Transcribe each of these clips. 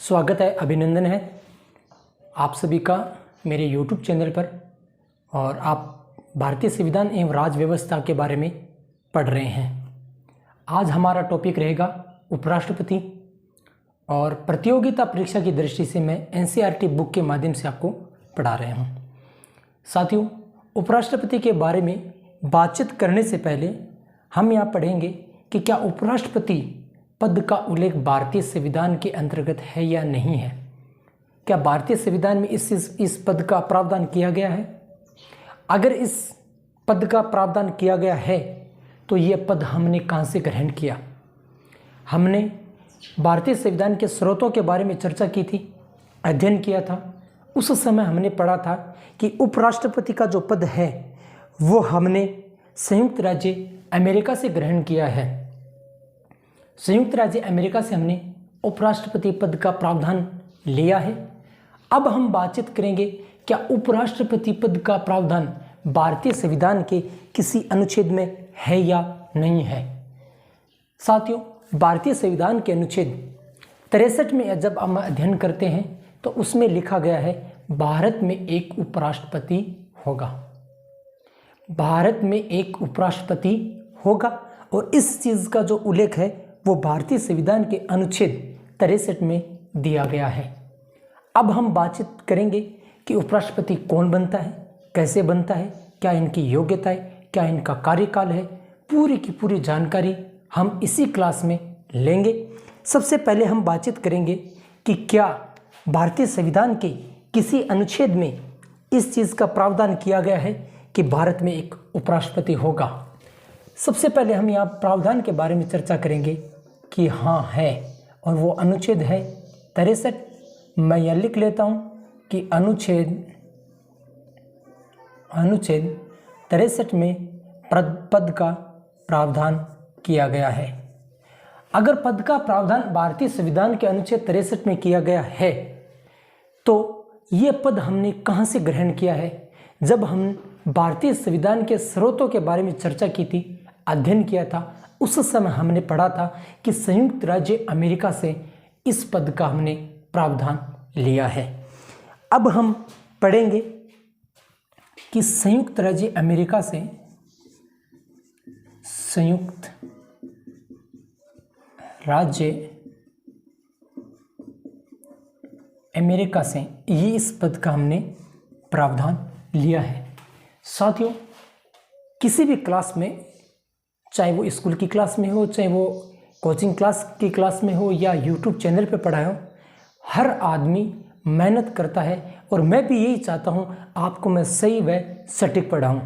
स्वागत है, अभिनंदन है आप सभी का मेरे YouTube चैनल पर। और आप भारतीय संविधान एवं राज्य व्यवस्था के बारे में पढ़ रहे हैं। आज हमारा टॉपिक रहेगा उपराष्ट्रपति। और प्रतियोगिता परीक्षा की दृष्टि से मैं NCERT बुक के माध्यम से आपको पढ़ा रहा हूँ। साथियों, उपराष्ट्रपति के बारे में बातचीत करने से पहले हम यहाँ पढ़ेंगे कि क्या उपराष्ट्रपति पद का उल्लेख भारतीय संविधान के अंतर्गत है या नहीं है। क्या भारतीय संविधान में इस पद का प्रावधान किया गया है? अगर इस पद का प्रावधान किया गया है तो यह पद हमने कहाँ से ग्रहण किया? हमने भारतीय संविधान के स्रोतों के बारे में चर्चा की थी, अध्ययन किया था। उस समय हमने पढ़ा था कि उपराष्ट्रपति का जो पद है वो हमने संयुक्त राज्य अमेरिका से ग्रहण किया है। संयुक्त राज्य अमेरिका से हमने उपराष्ट्रपति पद का प्रावधान लिया है। अब हम बातचीत करेंगे क्या उपराष्ट्रपति पद का प्रावधान भारतीय संविधान के किसी अनुच्छेद में है या नहीं है। साथियों, भारतीय संविधान के अनुच्छेद 63 में जब हम अध्ययन करते हैं तो उसमें लिखा गया है भारत में एक उपराष्ट्रपति होगा। भारत में एक उपराष्ट्रपति होगा और इस चीज़ का जो उल्लेख है वो भारतीय संविधान के अनुच्छेद 63 में दिया गया है। अब हम बातचीत करेंगे कि उपराष्ट्रपति कौन बनता है, कैसे बनता है, क्या इनकी योग्यता है, क्या इनका कार्यकाल है। पूरी की पूरी जानकारी हम इसी क्लास में लेंगे। सबसे पहले हम बातचीत करेंगे कि क्या भारतीय संविधान के किसी अनुच्छेद में इस चीज़ का प्रावधान किया गया है कि भारत में एक उपराष्ट्रपति होगा। सबसे पहले हम यहाँ प्रावधान के बारे में चर्चा करेंगे कि हाँ है, और वो अनुच्छेद है 63। मैं यह लिख लेता हूँ कि अनुच्छेद 63 में पद का प्रावधान किया गया है। अगर पद का प्रावधान भारतीय संविधान के अनुच्छेद 63 में किया गया है तो ये पद हमने कहाँ से ग्रहण किया है? जब हम भारतीय संविधान के स्रोतों के बारे में चर्चा की थी, अध्ययन किया था, उस समय हमने पढ़ा था कि संयुक्त राज्य अमेरिका से इस पद का हमने प्रावधान लिया है। अब हम पढ़ेंगे कि संयुक्त राज्य अमेरिका से ये इस पद का हमने प्रावधान लिया है। साथियों, किसी भी क्लास में, चाहे वो स्कूल की क्लास में हो, चाहे वो कोचिंग क्लास की क्लास में हो या यूट्यूब चैनल पे पढ़ाए हो, हर आदमी मेहनत करता है और मैं भी यही चाहता हूँ आपको मैं सही व सटीक पढ़ाऊँ।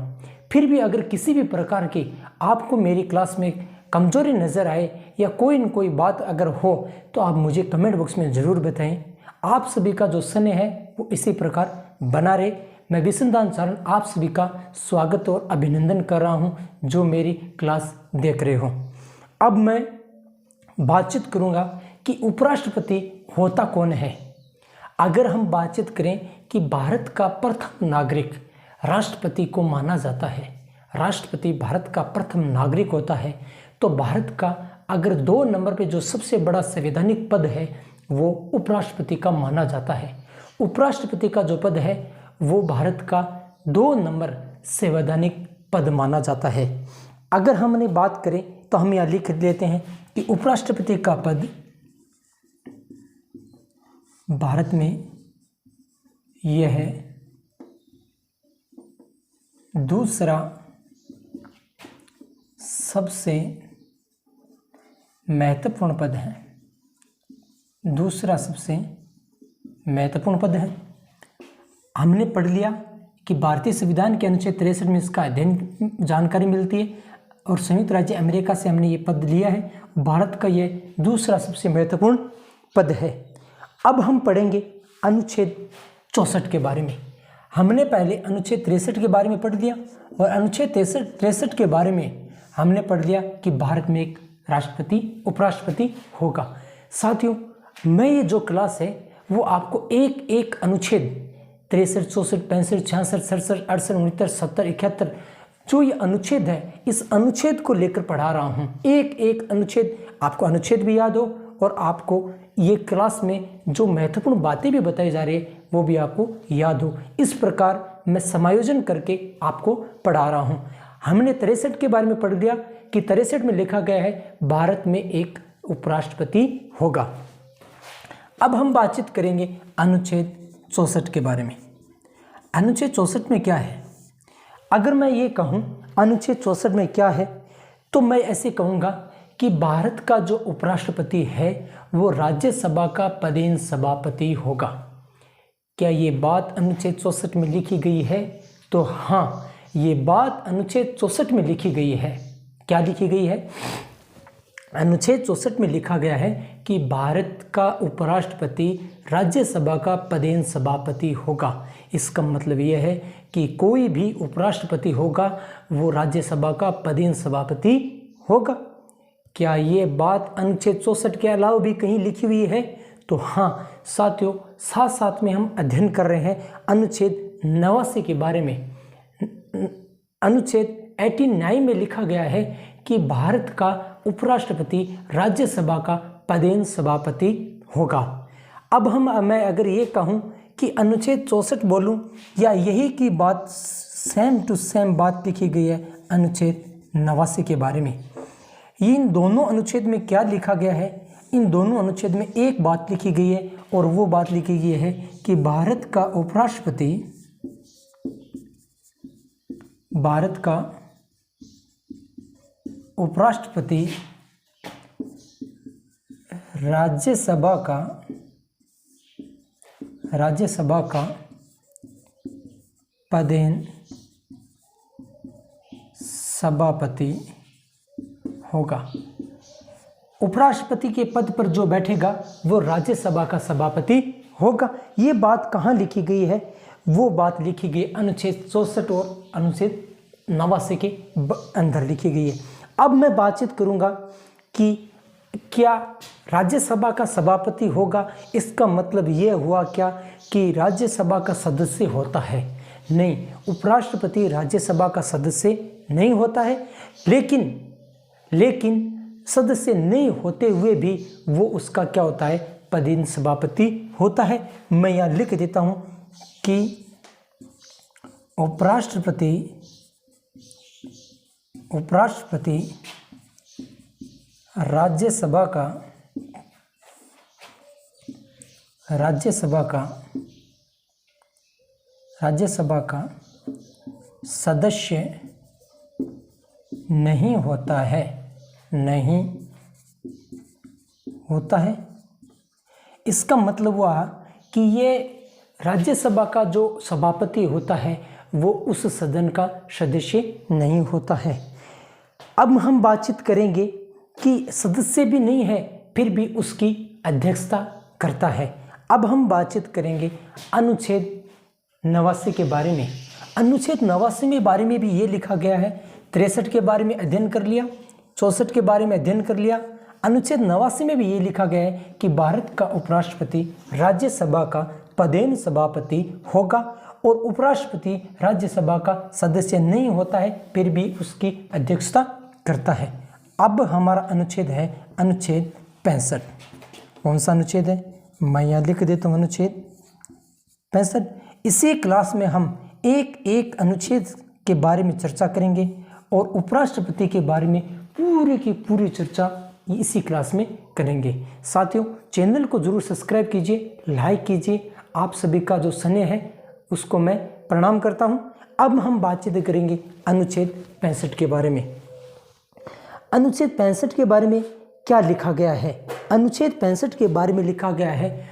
फिर भी अगर किसी भी प्रकार की आपको मेरी क्लास में कमजोरी नज़र आए या कोई न कोई बात अगर हो तो आप मुझे कमेंट बॉक्स में ज़रूर बताएं। आप सभी का जो स्नेह है वो इसी प्रकार बना रहे। मैं विष्णुदान चारण आप सभी का स्वागत और अभिनंदन कर रहा हूं जो मेरी क्लास देख रहे हो। अब मैं बातचीत करूंगा कि उपराष्ट्रपति होता कौन है। अगर हम बातचीत करें कि भारत का प्रथम नागरिक राष्ट्रपति को माना जाता है, राष्ट्रपति भारत का प्रथम नागरिक होता है, तो भारत का अगर 2 नंबर पे जो सबसे बड़ा संवैधानिक पद है वो उपराष्ट्रपति का माना जाता है। उपराष्ट्रपति का जो पद है वो भारत का 2 नंबर संवैधानिक पद माना जाता है। अगर हमने बात करें तो हम यहाँ लिख लेते हैं कि उपराष्ट्रपति का पद भारत में यह है दूसरा सबसे महत्वपूर्ण पद है। दूसरा सबसे महत्वपूर्ण पद है। हमने पढ़ लिया कि भारतीय संविधान के अनुच्छेद 63 में इसका अध्ययन जानकारी मिलती है और संयुक्त राज्य अमेरिका से हमने ये पद लिया है। भारत का ये दूसरा सबसे महत्वपूर्ण पद है। अब हम पढ़ेंगे अनुच्छेद 64 के बारे में। हमने पहले अनुच्छेद 63 के बारे में पढ़ लिया और अनुच्छेद 63 के बारे में हमने पढ़ लिया कि भारत में एक राष्ट्रपति उपराष्ट्रपति होगा। साथियों, मैं ये जो क्लास है वो आपको एक एक अनुच्छेद 63, 64, 65, 66, 67, 68, 69, 70, 71 जो ये अनुच्छेद है, इस अनुच्छेद को लेकर पढ़ा रहा हूँ। एक एक अनुच्छेद, आपको अनुच्छेद भी याद हो और आपको ये क्लास में जो महत्वपूर्ण बातें भी बताई जा रही है वो भी आपको याद हो। इस प्रकार मैं समायोजन करके आपको पढ़ा रहा हूँ। हमने 63 के बारे में पढ़ लिया कि 63 में लिखा गया है भारत में एक उपराष्ट्रपति होगा। अब हम बातचीत करेंगे अनुच्छेद 64 के बारे में। अनुच्छेद 64 में क्या है? अगर मैं ये कहूँ अनुच्छेद 64 में क्या है तो मैं ऐसे कहूँगा कि भारत का जो उपराष्ट्रपति है वो राज्यसभा का पदेन सभापति होगा। क्या ये बात अनुच्छेद 64 में लिखी गई है? तो हाँ, ये बात अनुच्छेद 64 में लिखी गई है। क्या लिखी गई है? अनुच्छेद 64 में लिखा गया है कि भारत का उपराष्ट्रपति राज्यसभा का पदेन सभापति होगा। इसका मतलब यह है कि कोई भी उपराष्ट्रपति होगा वो राज्यसभा का पदेन सभापति होगा। क्या ये बात अनुच्छेद 64 के अलावा भी कहीं लिखी हुई है? तो हाँ साथियों, साथ साथ में हम अध्ययन कर रहे हैं अनुच्छेद 89 के बारे में। अनुच्छेद 89 में लिखा गया है कि भारत का उपराष्ट्रपति राज्यसभा का पदेन सभापति होगा। अब मैं अगर ये कहूँ कि अनुच्छेद 64 बोलूँ या यही की बात सेम टू सेम बात लिखी गई है अनुच्छेद 89 के बारे में। इन दोनों अनुच्छेद में क्या लिखा गया है? इन दोनों अनुच्छेद में एक बात लिखी गई है और वो बात लिखी गई है कि भारत का उपराष्ट्रपति राज्यसभा का पदेन सभापति होगा। उपराष्ट्रपति के पद पर जो बैठेगा वो राज्यसभा का सभापति होगा। ये बात कहाँ लिखी गई है? वो बात लिखी गई अनुच्छेद 64 और अनुच्छेद 89 के अंदर लिखी गई है। अब मैं बातचीत करूँगा कि क्या राज्यसभा का सभापति होगा। इसका मतलब ये हुआ क्या कि राज्यसभा का सदस्य होता है? नहीं, उपराष्ट्रपति राज्यसभा का सदस्य नहीं होता है, लेकिन सदस्य नहीं होते हुए भी वो उसका क्या होता है? पदेन सभापति होता है। मैं यहाँ लिख देता हूँ कि उपराष्ट्रपति राज्यसभा का सदस्य नहीं होता है। इसका मतलब हुआ कि ये राज्यसभा का जो सभापति होता है वो उस सदन का सदस्य नहीं होता है। अब हम बातचीत करेंगे कि सदस्य भी नहीं है फिर भी उसकी अध्यक्षता करता है। अब हम बातचीत करेंगे अनुच्छेद 89 के बारे में। अनुच्छेद 89 के बारे में भी ये लिखा गया है। 63 के बारे में अध्ययन कर लिया, 64 के बारे में अध्ययन कर लिया। अनुच्छेद 89 में भी ये लिखा गया है कि भारत का उपराष्ट्रपति राज्यसभा का पदेन सभापति होगा और उपराष्ट्रपति राज्यसभा का सदस्य नहीं होता है फिर भी उसकी अध्यक्षता करता है। अब हमारा अनुच्छेद है अनुच्छेद 65। कौन सा अनुच्छेद है? मैं यहाँ लिख देता हूँ अनुच्छेद 65। इसी क्लास में हम एक एक अनुच्छेद के बारे में चर्चा करेंगे और उपराष्ट्रपति के बारे में पूरी की पूरी चर्चा इसी क्लास में करेंगे। साथियों, चैनल को जरूर सब्सक्राइब कीजिए, लाइक कीजिए। आप सभी का जो स्नेह है उसको मैं प्रणाम करता हूं। अब हम बातचीत करेंगे अनुच्छेद 65 के बारे में। अनुच्छेद 65 के बारे में क्या लिखा गया है? अनुच्छेद 65 के बारे में लिखा गया है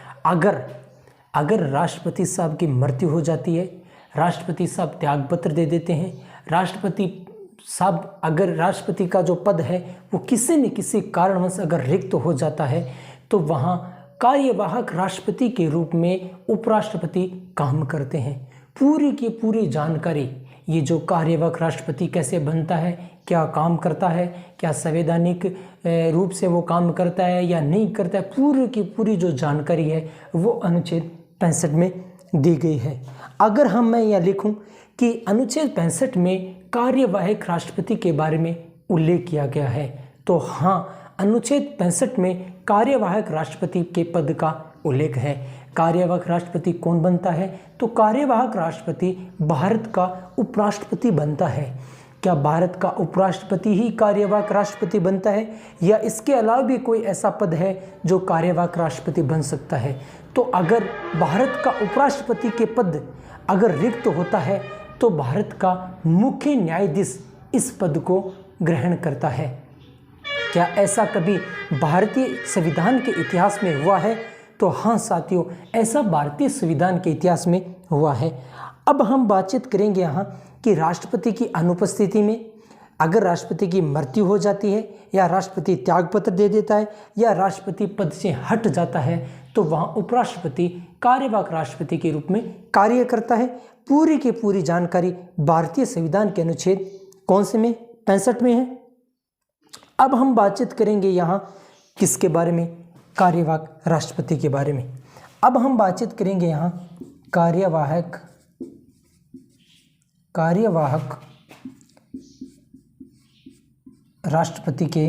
अगर राष्ट्रपति साहब की मृत्यु हो जाती है, राष्ट्रपति साहब त्यागपत्र दे देते हैं, अगर राष्ट्रपति का जो पद है वो किसी न किसी कारणवश अगर रिक्त हो जाता है तो वहाँ कार्यवाहक राष्ट्रपति के रूप में उपराष्ट्रपति काम करते हैं। पूरी की पूरी जानकारी, ये जो कार्यवाहक राष्ट्रपति कैसे बनता है, क्या काम करता है, क्या संवैधानिक रूप से वो काम करता है या नहीं करता है, पूरी की पूरी जो जानकारी है वो अनुच्छेद 65 में दी गई है। अगर मैं यह लिखूं कि अनुच्छेद 65 में कार्यवाहक राष्ट्रपति के बारे में उल्लेख किया गया है तो हाँ, अनुच्छेद 65 में कार्यवाहक राष्ट्रपति के पद का उल्लेख है। कार्यवाहक राष्ट्रपति कौन बनता है? तो कार्यवाहक राष्ट्रपति भारत का उपराष्ट्रपति बनता है। क्या भारत का उपराष्ट्रपति ही कार्यवाहक राष्ट्रपति बनता है या इसके अलावा भी कोई ऐसा पद है जो कार्यवाहक राष्ट्रपति बन सकता है? तो अगर भारत का उपराष्ट्रपति के पद अगर रिक्त होता है तो भारत का मुख्य न्यायाधीश इस पद को ग्रहण करता है। क्या ऐसा कभी भारतीय संविधान के इतिहास में हुआ है? तो हाँ साथियों, ऐसा भारतीय संविधान के इतिहास में हुआ है। अब हम बातचीत करेंगे यहाँ कि राष्ट्रपति की अनुपस्थिति में अगर राष्ट्रपति की मृत्यु हो जाती है या राष्ट्रपति त्यागपत्र दे देता है या राष्ट्रपति पद से हट जाता है तो वहाँ उपराष्ट्रपति कार्यवाहक राष्ट्रपति के रूप में कार्य करता है। पूरी की पूरी जानकारी भारतीय संविधान के अनुच्छेद कौन से में? 65 में है। अब हम बातचीत करेंगे यहाँ किसके बारे में? कार्यवाहक राष्ट्रपति के बारे में। अब हम बातचीत करेंगे यहाँ कार्यवाहक राष्ट्रपति के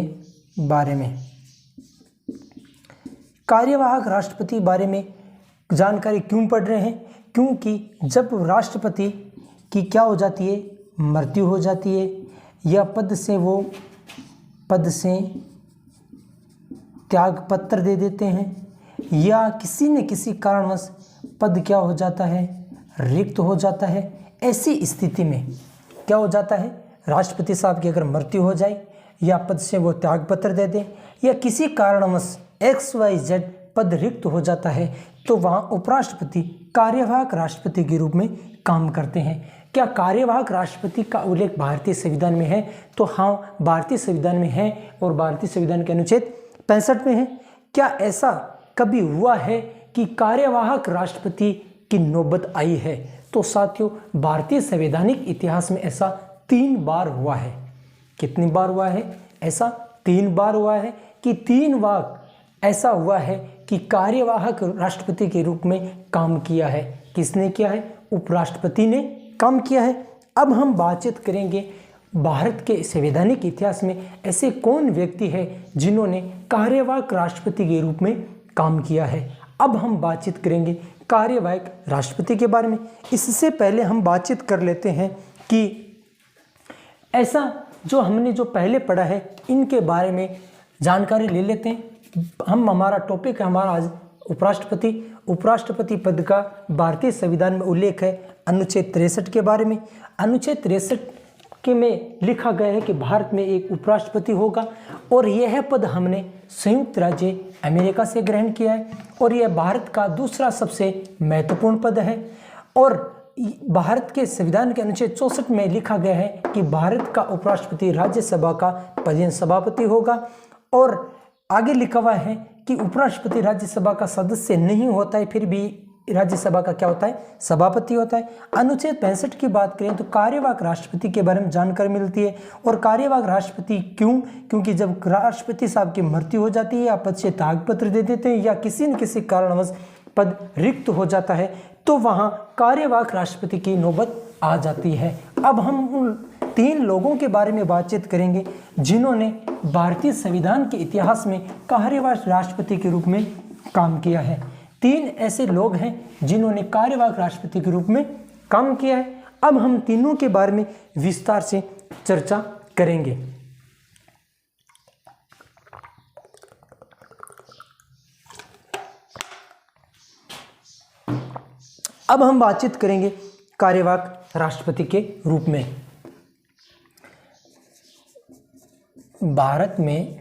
बारे में। कार्यवाहक राष्ट्रपति बारे में जानकारी क्यों पढ़ रहे हैं? क्योंकि जब राष्ट्रपति की क्या हो जाती है, मृत्यु हो जाती है या पद से त्याग पत्र दे देते हैं या किसी न किसी कारणवश पद क्या हो जाता है, रिक्त हो जाता है, ऐसी स्थिति में क्या हो जाता है, राष्ट्रपति साहब की अगर मृत्यु हो जाए या पद से वो त्याग पत्र दे दें या किसी कारणवश XYZ पद रिक्त हो जाता है तो वहाँ उपराष्ट्रपति कार्यवाहक राष्ट्रपति के रूप में काम करते हैं। क्या कार्यवाहक राष्ट्रपति का उल्लेख भारतीय संविधान में है? तो हाँ, भारतीय संविधान में है और भारतीय संविधान के अनुच्छेद 65 में है। क्या ऐसा कभी हुआ है कि कार्यवाहक राष्ट्रपति की नौबत आई है? तो साथियों, भारतीय संवैधानिक इतिहास में ऐसा 3 बार हुआ है। कितनी बार हुआ है? ऐसा 3 बार हुआ है कि 3 बार ऐसा हुआ है कि कार्यवाहक राष्ट्रपति के रूप में काम किया है। किसने किया है? उपराष्ट्रपति ने काम किया है। अब हम बातचीत करेंगे भारत के संवैधानिक इतिहास में ऐसे कौन व्यक्ति है जिन्होंने कार्यवाहक राष्ट्रपति के रूप में काम किया है। अब हम बातचीत करेंगे कार्यवाहक राष्ट्रपति के बारे में। इससे पहले हम बातचीत कर लेते हैं कि ऐसा जो हमने जो पहले पढ़ा है इनके बारे में जानकारी ले लेते हैं। हमारा टॉपिक है हमारा आज उपराष्ट्रपति पद का भारतीय संविधान में उल्लेख है अनुच्छेद 63 के बारे में। अनुच्छेद 63 के में लिखा गया है कि भारत में एक उपराष्ट्रपति होगा और यह पद हमने संयुक्त राज्य अमेरिका से ग्रहण किया है और यह भारत का दूसरा सबसे महत्वपूर्ण पद है। और भारत के संविधान के अनुच्छेद 64 में लिखा गया है कि भारत का उपराष्ट्रपति राज्यसभा का पदेन सभापति होगा और आगे लिखा हुआ है कि उपराष्ट्रपति राज्यसभा का सदस्य नहीं होता है, फिर भी राज्यसभा का क्या होता है, सभापति होता है। अनुच्छेद 65 की बात करें तो कार्यवाहक राष्ट्रपति के बारे में जानकारी मिलती है। और कार्यवाहक राष्ट्रपति क्यों? क्योंकि जब राष्ट्रपति साहब की मृत्यु हो जाती है या पद से त्यागपत्र दे देते हैं या किसी न किसी कारणवश पद रिक्त हो जाता है तो वहाँ कार्यवाहक राष्ट्रपति की नौबत आ जाती है। अब हम उन 3 लोगों के बारे में बातचीत करेंगे जिन्होंने भारतीय संविधान के इतिहास में कार्यवाहक राष्ट्रपति के रूप में काम किया है। 3 ऐसे लोग हैं जिन्होंने कार्यवाहक राष्ट्रपति के रूप में काम किया है। अब हम तीनों के बारे में विस्तार से चर्चा करेंगे। अब हम बातचीत करेंगे कार्यवाहक राष्ट्रपति के रूप में। भारत में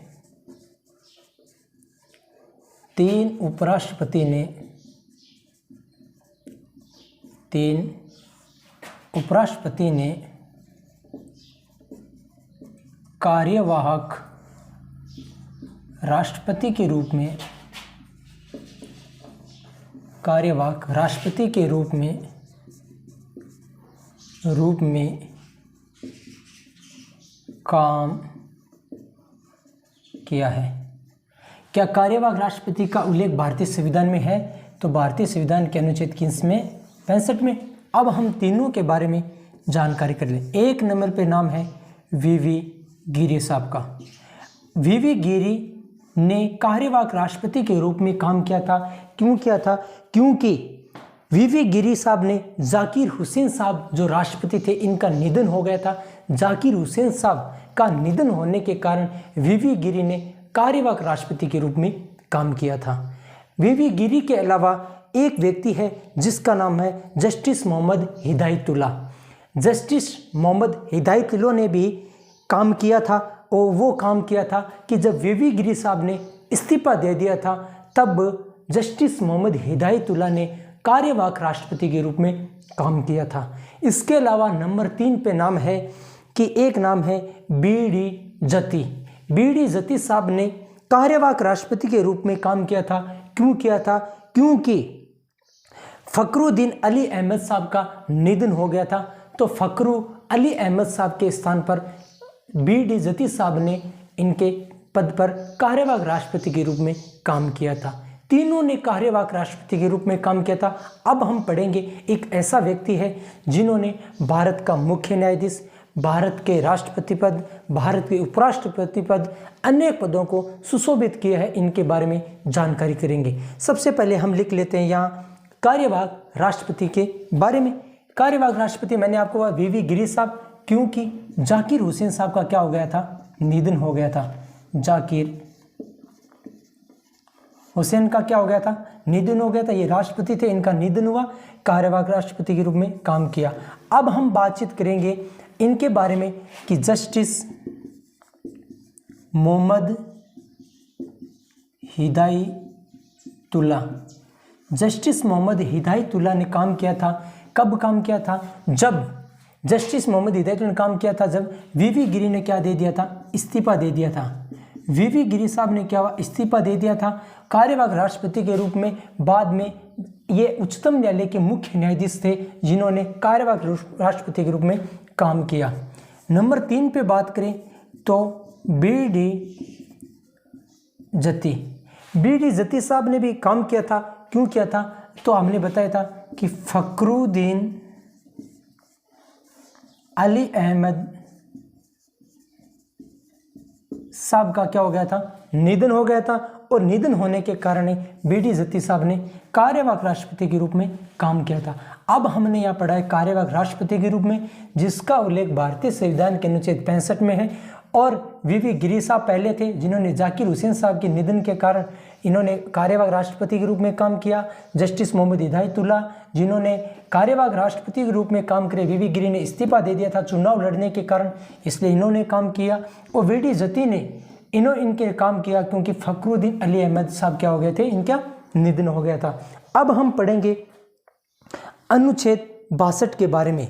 3 उपराष्ट्रपति ने कार्यवाहक राष्ट्रपति के रूप में काम किया है। क्या कार्यवाहक राष्ट्रपति का उल्लेख भारतीय संविधान में है? तो भारतीय संविधान के अनुच्छेद 65 में। अब हम तीनों के बारे में जानकारी कर लें। 1 नंबर पे नाम है वीवी गिरी साहब का। वीवी गिरी ने कार्यवाहक राष्ट्रपति के रूप में काम किया था। क्यों किया था? क्योंकि वीवी गिरी साहब ने जाकिर हुसैन साहब जो राष्ट्रपति थे, इनका निधन हो गया था। जाकिर हुसैन साहब का निधन होने के कारण वीवी गिरी ने कार्यवाहक राष्ट्रपति के रूप में काम किया था। वीवी गिरी के अलावा एक व्यक्ति है जिसका नाम है जस्टिस मोहम्मद हिदायतुल्लाह। जस्टिस मोहम्मद हिदायतुल्लाह ने भी काम किया था, और वो काम किया था कि जब वीवी गिरी साहब ने इस्तीफा दे दिया था, तब जस्टिस मोहम्मद हिदायतुल्लाह ने कार्यवाहक राष्ट्रपति के रूप में काम किया था। इसके अलावा नंबर 3 पे नाम है कि एक नाम है बीडी जती। बीडी जती साहब ने कार्यवाहक राष्ट्रपति के रूप में काम किया था। क्यों किया था? क्योंकि फखरुद्दीन अली अहमद साहब का निधन हो गया था, तो फखरू अली अहमद साहब के स्थान पर बीडी जती साहब ने इनके पद पर कार्यवाहक राष्ट्रपति के रूप में काम किया था। तीनों ने कार्यवाहक राष्ट्रपति के रूप में काम किया था। अब हम पढ़ेंगे एक ऐसा व्यक्ति है जिन्होंने भारत का मुख्य न्यायाधीश, भारत के राष्ट्रपति पद, भारत के उपराष्ट्रपति पद, अनेक पदों को सुशोभित किया है। इनके बारे में जानकारी करेंगे। सबसे पहले हम लिख लेते हैं यहाँ कार्यवाहक राष्ट्रपति के बारे में। कार्यवाहक राष्ट्रपति मैंने आपको कहा वीवी गिरी साहब, क्योंकि जाकिर हुसैन साहब का क्या हो गया था? निधन हो गया था। जाकिर हुसैन का क्या हो गया था? निधन हो गया था। ये राष्ट्रपति थे, इनका निधन हुआ, कार्यवाहक राष्ट्रपति के रूप में काम किया। अब हम बातचीत करेंगे इनके बारे में कि जस्टिस मोहम्मद हिदायतुल्लाह। जस्टिस मोहम्मद हिदायतुल्लाह ने काम किया था। कब काम किया था? जब जस्टिस मोहम्मद हिदायतुल्लाह ने काम किया था जब वीवी गिरी ने क्या दे दिया था? इस्तीफा दे दिया था। वीवी गिरी साहब ने क्या हुआ? इस्तीफा दे दिया था कार्यवाहक राष्ट्रपति के रूप में। बाद में ये उच्चतम न्यायालय के मुख्य न्यायाधीश थे जिन्होंने कार्यवाहक राष्ट्रपति के रूप में काम किया। नंबर 3 पे बात करें तो बीडी जती। बीडी जती साहब ने भी काम किया था। क्यों किया था? तो हमने बताया था कि फखरुद्दीन अली अहमद साहब का क्या हो गया था? निधन हो गया था, और निधन होने के कारण बीडी जती साहब ने कार्यवाहक राष्ट्रपति के रूप में काम किया था। अब हमने यहाँ पढ़ा है कार्यवाहक राष्ट्रपति के रूप में, जिसका उल्लेख भारतीय संविधान के अनुच्छेद 65 में है। और वीवी गिरी साहब पहले थे जिन्होंने जाकिर हुसैन साहब के निधन के कारण इन्होंने कार्यवाहक राष्ट्रपति के रूप में काम किया। जस्टिस मोहम्मद हिदायतुल्लाह जिन्होंने कार्यवाहक राष्ट्रपति के रूप में काम करे। वीवी गिरी ने इस्तीफा दे दिया था चुनाव लड़ने के कारण, इसलिए इन्होंने काम किया। और बीडी जती ने इनके काम किया क्योंकि फखरुद्दीन अली अहमद साहब क्या हो गए थे? इनका निधन हो गया था। अब हम पढ़ेंगे अनुच्छेद 62 के बारे में।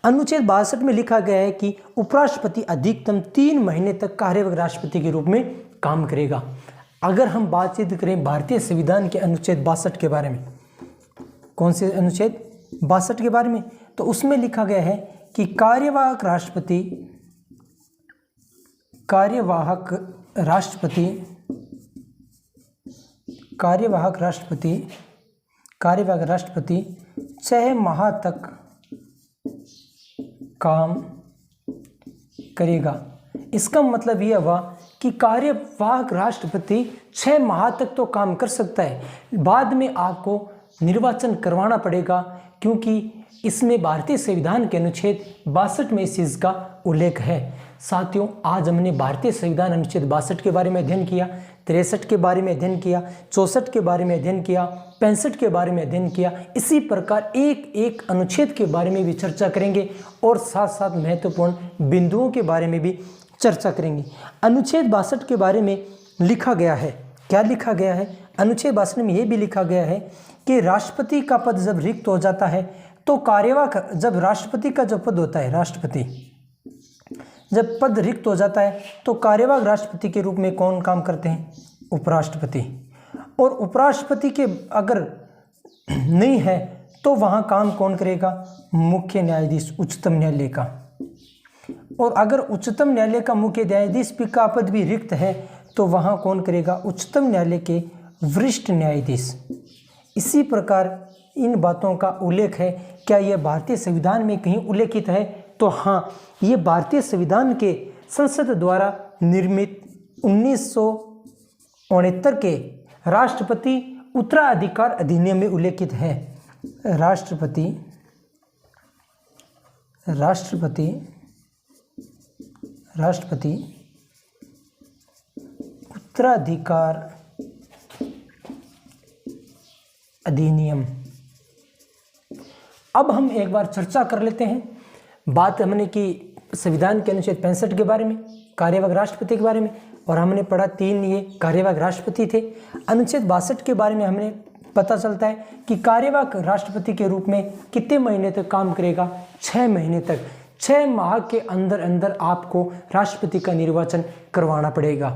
अनुच्छेद 62 में लिखा गया है कि उपराष्ट्रपति अधिकतम 3 महीने तक कार्यवाहक राष्ट्रपति के रूप में काम करेगा। अगर हम बातचीत करें भारतीय संविधान के अनुच्छेद 62 के बारे में, कौन से अनुच्छेद 62 के बारे में, तो उसमें लिखा गया है कि कार्यवाहक राष्ट्रपति 6 माह तक काम करेगा। इसका मतलब यह हुआ कि कार्यवाहक राष्ट्रपति 6 माह तक तो काम कर सकता है, बाद में आपको निर्वाचन करवाना पड़ेगा, क्योंकि इसमें भारतीय संविधान के अनुच्छेद 62 में इस चीज़ का उल्लेख है। साथियों, आज हमने भारतीय संविधान अनुच्छेद 62 के बारे में अध्ययन किया, 63 के बारे में अध्ययन किया, 64 के बारे में अध्ययन किया, 65 के बारे में अध्ययन किया। इसी प्रकार एक एक अनुच्छेद के बारे में भी चर्चा करेंगे और साथ साथ महत्वपूर्ण बिंदुओं के बारे में भी चर्चा करेंगे। अनुच्छेद 62 के बारे में लिखा गया है, क्या लिखा गया है? अनुच्छेद 62 में यह भी लिखा गया है कि राष्ट्रपति का पद जब रिक्त हो जाता है तो कार्यवाहक, जब राष्ट्रपति का जो पद होता है, राष्ट्रपति जब पद रिक्त हो जाता है तो कार्यवाहक राष्ट्रपति के रूप में कौन काम करते हैं? उपराष्ट्रपति। और उपराष्ट्रपति के अगर नहीं है तो वहाँ काम कौन करेगा? मुख्य न्यायाधीश उच्चतम न्यायालय का। और अगर उच्चतम न्यायालय का मुख्य न्यायाधीश का पद भी रिक्त है तो वहाँ कौन करेगा? उच्चतम न्यायालय के वरिष्ठ न्यायाधीश। इसी प्रकार इन बातों का उल्लेख है। क्या यह भारतीय संविधान में कहीं उल्लेखित है? तो हाँ, ये भारतीय संविधान के संसद द्वारा निर्मित 1969 के राष्ट्रपति उत्तराधिकार अधिनियम में उल्लेखित है। राष्ट्रपति उत्तराधिकार अधिनियम। अब हम एक बार चर्चा कर लेते हैं। बात हमने की संविधान के अनुच्छेद 65 के बारे में, कार्यवाहक राष्ट्रपति के बारे में, और हमने पढ़ा 3 ये कार्यवाहक राष्ट्रपति थे। अनुच्छेद 62 के बारे में हमने पता चलता है कि कार्यवाहक राष्ट्रपति के रूप में कितने महीने तक काम करेगा? 6 महीने तक। 6 माह के अंदर अंदर आपको राष्ट्रपति का निर्वाचन करवाना पड़ेगा।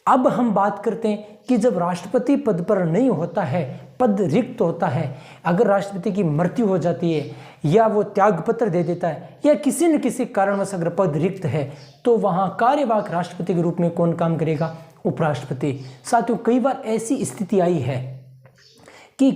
अब हम बात करते हैं कि जब राष्ट्रपति पद पर नहीं होता है, पद रिक्त होता है, अगर राष्ट्रपति की मृत्यु हो जाती है या वो त्यागपत्र दे देता है या किसी न किसी कारणवश अगर पद रिक्त है, तो वहाँ कार्यवाहक राष्ट्रपति के रूप में कौन काम करेगा? उपराष्ट्रपति। साथियों, कई बार ऐसी स्थिति आई है कि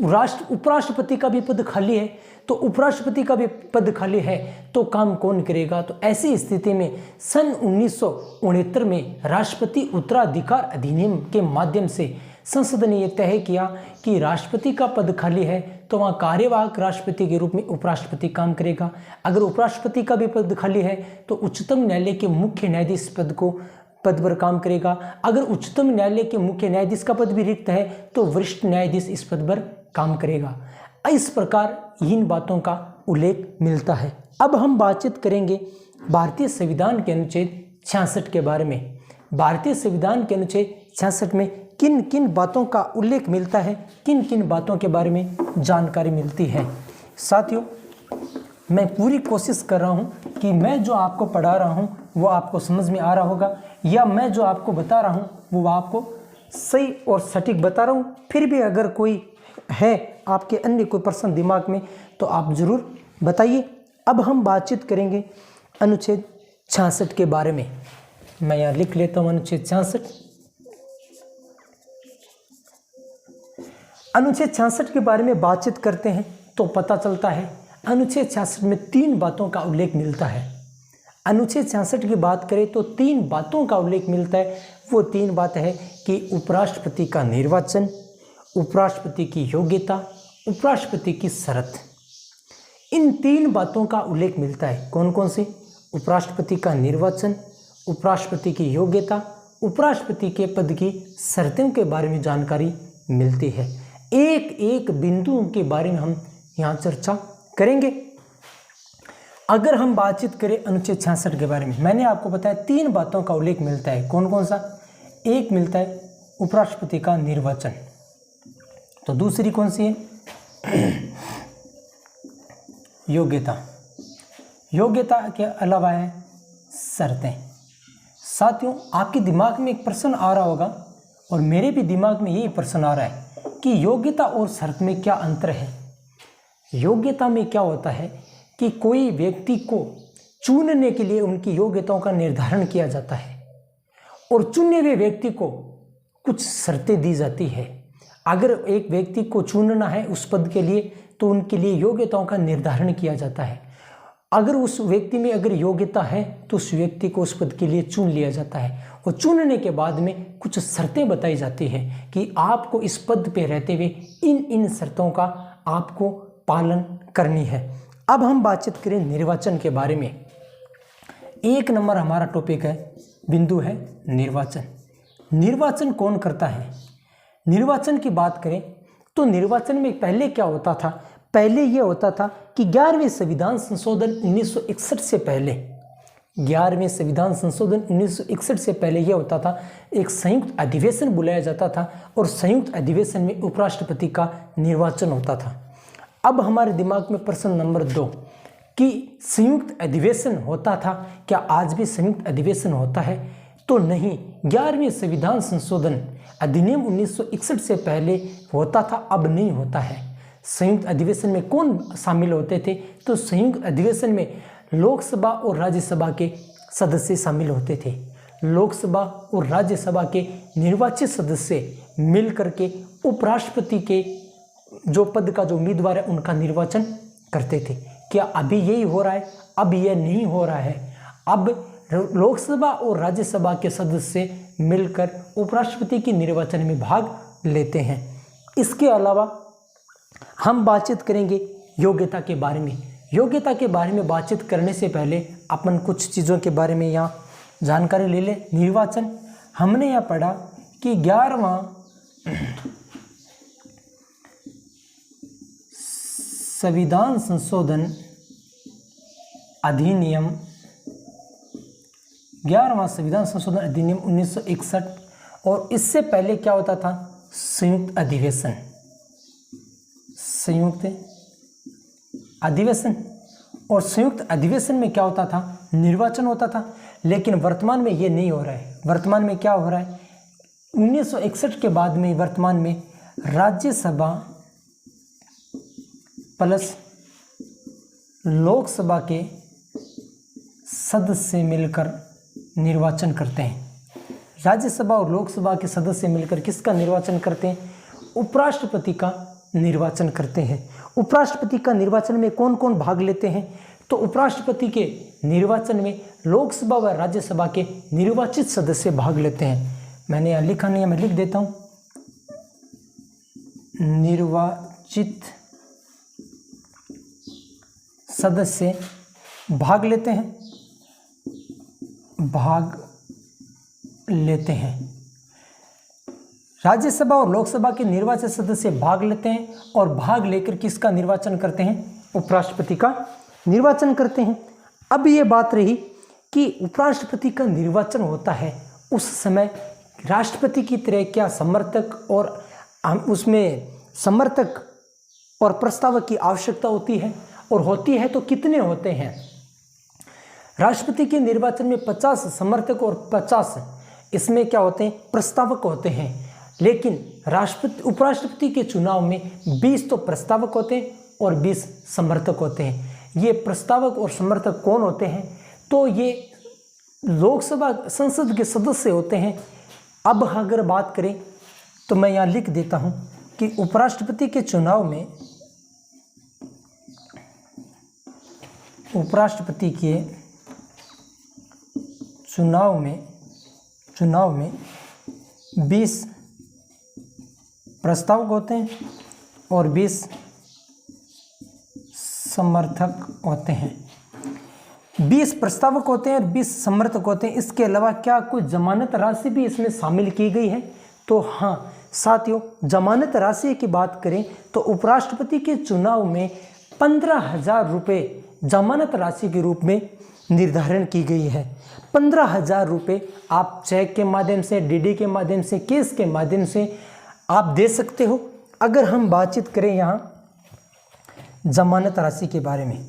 उपराष्ट्रपति का भी पद खाली है, तो उपराष्ट्रपति का भी पद खाली है, तो काम कौन करेगा? तो ऐसी स्थिति में सन 1969 में राष्ट्रपति उत्तराधिकार अधिनियम के माध्यम से संसद ने यह तय किया कि राष्ट्रपति का पद खाली है तो वहाँ कार्यवाहक राष्ट्रपति के रूप में उपराष्ट्रपति काम करेगा। अगर उपराष्ट्रपति का भी पद खाली है तो उच्चतम न्यायालय के मुख्य न्यायाधीश पद पर काम करेगा। अगर उच्चतम न्यायालय के मुख्य न्यायाधीश का पद भी रिक्त है तो वरिष्ठ न्यायाधीश इस पद पर काम करेगा। इस प्रकार इन बातों का उल्लेख मिलता है। अब हम बातचीत करेंगे भारतीय संविधान के अनुच्छेद 66 के बारे में। भारतीय संविधान के अनुच्छेद 66 में किन किन बातों का उल्लेख मिलता है, किन किन बातों के बारे में जानकारी मिलती है। साथियों, मैं पूरी कोशिश कर रहा हूँ कि मैं जो आपको पढ़ा रहा हूँ वो आपको समझ में आ रहा होगा, या मैं जो आपको बता रहा हूँ वो आपको सही और सटीक बता रहा हूँ। फिर भी अगर कोई है आपके अन्य कोई प्रश्न दिमाग में तो आप ज़रूर बताइए। अब हम बातचीत करेंगे अनुच्छेद 66 के बारे में। मैं यहाँ लिख लेता हूँ अनुच्छेद 66। अनुच्छेद 66 के बारे में बातचीत करते हैं तो पता चलता है अनुच्छेद 66 में 3 बातों का उल्लेख मिलता है। अनुच्छेद 66 की बात करें तो 3 बातों का उल्लेख मिलता है। वो 3 बात है कि उपराष्ट्रपति का निर्वाचन, उपराष्ट्रपति की योग्यता, उपराष्ट्रपति की शर्त। इन 3 बातों का उल्लेख मिलता है। कौन कौन सी? उपराष्ट्रपति का निर्वाचन, उपराष्ट्रपति की योग्यता, उपराष्ट्रपति के पद की शर्तों के बारे में जानकारी मिलती है। एक एक बिंदुओं के बारे में हम यहाँ चर्चा करेंगे। अगर हम बातचीत करें अनुच्छेद 66 के बारे में, मैंने आपको बताया 3 बातों का उल्लेख मिलता है। कौन कौन सा? एक मिलता है उपराष्ट्रपति का निर्वाचन, तो दूसरी कौन सी है? योग्यता। योग्यता के अलावा है शर्तें। साथियों, आपके दिमाग में एक प्रश्न आ रहा होगा और मेरे भी दिमाग में यही प्रश्न आ रहा है कि योग्यता और शर्त में क्या अंतर है। योग्यता में क्या होता है कि कोई व्यक्ति को चुनने के लिए उनकी योग्यताओं का निर्धारण किया जाता है और चुने हुए व्यक्ति को कुछ शर्तें दी जाती है। अगर एक व्यक्ति को चुनना है उस पद के लिए तो उनके लिए योग्यताओं का निर्धारण किया जाता है। अगर उस व्यक्ति में अगर योग्यता है तो उस व्यक्ति को उस पद के लिए चुन लिया जाता है और चुनने के बाद में कुछ शर्तें बताई जाती हैं कि आपको इस पद पे रहते हुए इन इन शर्तों का आपको पालन करनी है। अब हम बातचीत करें निर्वाचन के बारे में। 1 नंबर हमारा टॉपिक है, बिंदु है निर्वाचन। निर्वाचन कौन करता है? निर्वाचन की बात करें तो निर्वाचन में पहले क्या होता था? पहले यह होता था कि 11वें संविधान संशोधन 1961 से पहले, 11वें संविधान संशोधन 1961 से पहले यह होता था, एक संयुक्त अधिवेशन बुलाया जाता था और संयुक्त अधिवेशन में उपराष्ट्रपति का निर्वाचन होता था। अब हमारे दिमाग में प्रश्न नंबर 2 कि संयुक्त अधिवेशन होता था, क्या आज भी संयुक्त अधिवेशन होता है? तो नहीं, 11वें संविधान संशोधन अधिनियम 1961 से पहले होता था, अब नहीं होता है। संयुक्त अधिवेशन में कौन शामिल होते थे? तो संयुक्त अधिवेशन में लोकसभा और राज्यसभा के सदस्य शामिल होते थे। लोकसभा और राज्यसभा के निर्वाचित सदस्य मिलकर के उपराष्ट्रपति के जो पद का जो उम्मीदवार है उनका निर्वाचन करते थे। क्या अभी यही हो रहा है? अब यह नहीं हो रहा है। अब लोकसभा और राज्यसभा के सदस्य मिलकर उपराष्ट्रपति के निर्वाचन में भाग लेते हैं। इसके अलावा हम बातचीत करेंगे योग्यता के बारे में। योग्यता के बारे में बातचीत करने से पहले अपन कुछ चीज़ों के बारे में यहाँ जानकारी ले लें। निर्वाचन, हमने यहाँ पढ़ा कि 11वां संविधान संशोधन अधिनियम 11वां संविधान संशोधन अधिनियम 1961, और इससे पहले क्या होता था? संयुक्त अधिवेशन। संयुक्त अधिवेशन, और संयुक्त अधिवेशन में क्या होता था? निर्वाचन होता था। लेकिन वर्तमान में ये नहीं हो रहा है। वर्तमान में क्या हो रहा है? 1961 के बाद में वर्तमान में राज्यसभा प्लस लोकसभा के सदस्य मिलकर निर्वाचन करते हैं। राज्यसभा और लोकसभा के सदस्य मिलकर किसका निर्वाचन करते हैं? उपराष्ट्रपति का निर्वाचन करते हैं। उपराष्ट्रपति का निर्वाचन में कौन कौन भाग लेते हैं? तो उपराष्ट्रपति के निर्वाचन में लोकसभा व राज्यसभा के निर्वाचित सदस्य भाग लेते हैं। मैंने यहाँ लिखा नहीं है, मैं लिख देता हूँ। निर्वाचित सदस्य भाग लेते हैं, भाग लेते हैं। राज्यसभा और लोकसभा के निर्वाचित सदस्य भाग लेते हैं और भाग लेकर किसका निर्वाचन करते हैं? उपराष्ट्रपति का निर्वाचन करते हैं। अब ये बात रही कि उपराष्ट्रपति का निर्वाचन होता है, उस समय राष्ट्रपति की तरह क्या समर्थक और उसमें समर्थक और प्रस्तावक की आवश्यकता होती है, और होती है तो कितने होते हैं? राष्ट्रपति के निर्वाचन में 50 समर्थक और 50 इसमें क्या होते हैं? प्रस्तावक होते हैं। लेकिन उपराष्ट्रपति के चुनाव में 20 तो प्रस्तावक होते हैं और 20 समर्थक होते हैं। ये प्रस्तावक और समर्थक कौन होते हैं? तो ये लोकसभा संसद के सदस्य होते हैं। अब अगर बात करें तो मैं यहाँ लिख देता हूँ कि उपराष्ट्रपति के चुनाव में चुनाव में 20 प्रस्तावक होते हैं और 20 समर्थक होते हैं। 20 प्रस्तावक होते हैं और 20 समर्थक होते हैं। इसके अलावा क्या कोई जमानत राशि भी इसमें शामिल की गई है? तो हाँ साथियों, जमानत राशि की बात करें तो उपराष्ट्रपति के चुनाव में 15,000 रुपये जमानत राशि के रूप में निर्धारण की गई है। 15,000 रुपये आप चेक के माध्यम से, डीडी के माध्यम से, केस के माध्यम से आप दे सकते हो। अगर हम बातचीत करें यहाँ जमानत राशि के बारे में,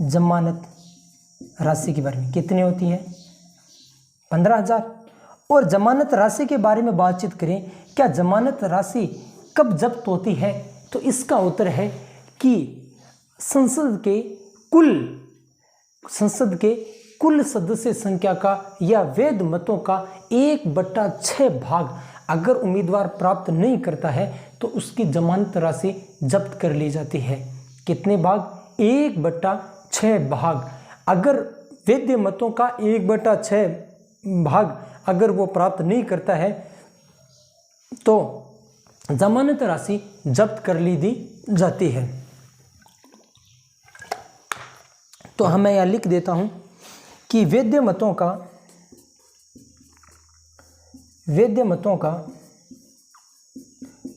जमानत राशि के बारे में कितनी होती है? 15,000। और जमानत राशि के बारे में बातचीत करें, क्या जमानत राशि कब जब्त होती है? तो इसका उत्तर है कि संसद के कुल सदस्य संख्या का या वैध मतों का 1/6 भाग अगर उम्मीदवार प्राप्त नहीं करता है तो उसकी जमानत राशि जब्त कर ली जाती है। कितने भाग? 1/6 भाग। अगर वैध मतों का 1/6 भाग अगर वो प्राप्त नहीं करता है तो जमानत राशि जब्त कर ली दी जाती है। तो हमें यहाँ लिख देता हूँ कि वैध मतों का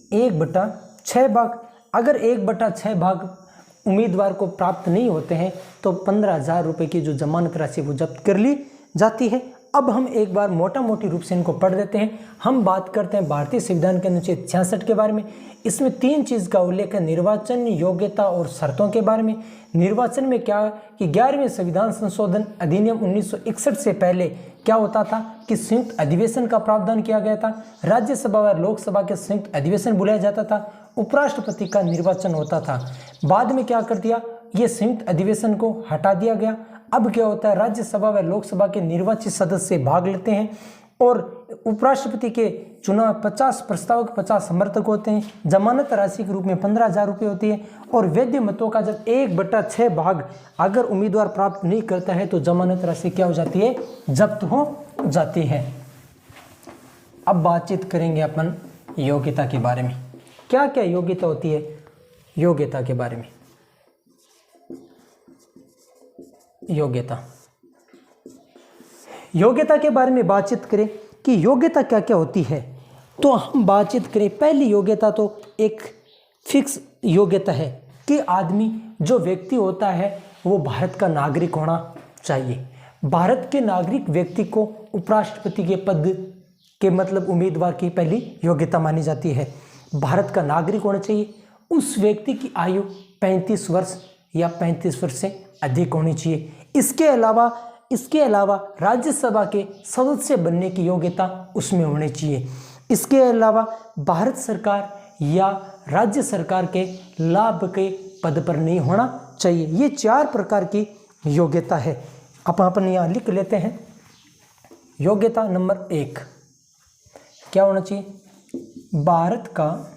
1/6 भाग, अगर 1/6 भाग उम्मीदवार को प्राप्त नहीं होते हैं तो 15,000 रुपये की जो जमानत राशि वो जब्त कर ली जाती है। अब हम एक बार मोटा मोटी रूप से इनको पढ़ देते हैं। हम बात करते हैं भारतीय संविधान के अनुच्छेद 66 के बारे में। इसमें 3 चीज़ का उल्लेख है, निर्वाचन, योग्यता और शर्तों के बारे में। निर्वाचन में क्या कि 11वें संविधान संशोधन अधिनियम 1961 से पहले क्या होता था कि संयुक्त अधिवेशन का प्रावधान किया गया था। राज्यसभा और लोकसभा के संयुक्त अधिवेशन बुलाया जाता था। उपराष्ट्रपति का निर्वाचन होता था। बाद में क्या कर दिया, ये संयुक्त अधिवेशन को हटा दिया गया। अब क्या होता है, राज्यसभा व लोकसभा के निर्वाचित सदस्य भाग लेते हैं और उपराष्ट्रपति के चुनाव 50 प्रस्तावक 50 समर्थक होते हैं। जमानत राशि के रूप में 15,000 रुपये होती है और वैध मतों का जब 1/6 भाग अगर उम्मीदवार प्राप्त नहीं करता है तो जमानत राशि क्या हो जाती है, जब्त हो जाती है। अब बातचीत करेंगे अपन योग्यता के बारे में। क्या क्या योग्यता होती है, योग्यता के बारे में। योग्यता के बारे में बातचीत करें कि योग्यता क्या क्या होती है, तो हम बातचीत करें। पहली योग्यता तो एक फिक्स योग्यता है कि आदमी जो व्यक्ति होता है वो भारत का नागरिक होना चाहिए। भारत के नागरिक व्यक्ति को उपराष्ट्रपति के पद के मतलब उम्मीदवार की पहली योग्यता मानी जाती है। भारत का नागरिक होना चाहिए। उस व्यक्ति की आयु 35 वर्ष या 35 वर्ष से अधिक होनी चाहिए। इसके अलावा राज्यसभा के सदस्य बनने की योग्यता उसमें होनी चाहिए। इसके अलावा भारत सरकार या राज्य सरकार के लाभ के पद पर नहीं होना चाहिए। ये 4 प्रकार की योग्यता है। अपन यहाँ लिख लेते हैं। योग्यता नंबर 1 क्या होना चाहिए, भारत का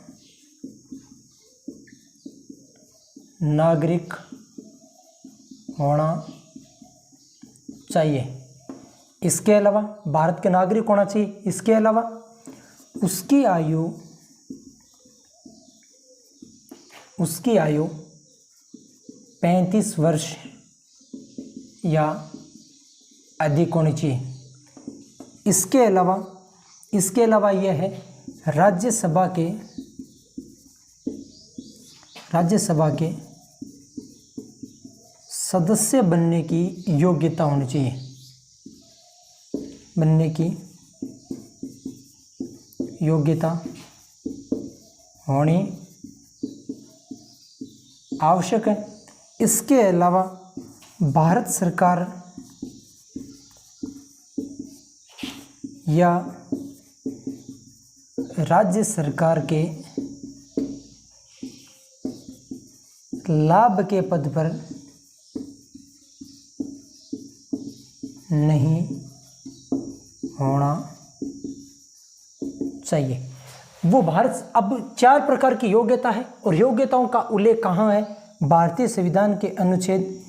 नागरिक होना चाहिए। इसके अलावा भारत के नागरिक होना चाहिए। इसके अलावा उसकी आयु 35 वर्ष या अधिक होनी चाहिए। इसके अलावा यह है राज्यसभा के सदस्य बनने की योग्यता होनी चाहिए, बनने की योग्यता होनी आवश्यक है। इसके अलावा भारत सरकार या राज्य सरकार के लाभ के पद पर नहीं होना चाहिए। वो भारत, अब 4 प्रकार की योग्यता है और योग्यताओं का उल्लेख कहाँ है, भारतीय संविधान के अनुच्छेद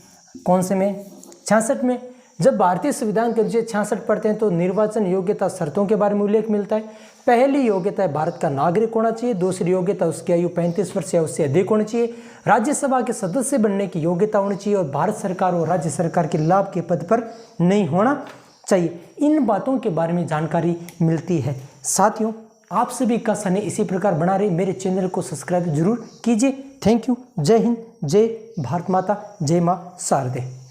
कौन से में, 66 में। जब भारतीय संविधान के अनुच्छेद 66 पढ़ते हैं तो निर्वाचन योग्यता शर्तों के बारे में उल्लेख मिलता है। पहली योग्यता है भारत का नागरिक होना चाहिए। दूसरी योग्यता उसकी आयु 35 वर्ष या उससे अधिक होनी चाहिए। राज्यसभा के सदस्य बनने की योग्यता होनी चाहिए और भारत सरकार और राज्य सरकार के लाभ के पद पर नहीं होना चाहिए। इन बातों के बारे में जानकारी मिलती है। साथियों, आप सभी का सने इसी प्रकार बना रहे मेरे चैनल को सब्सक्राइब जरूर कीजिए। Thank you. जय हिंद, जय भारत माता, जय माँ शारदे।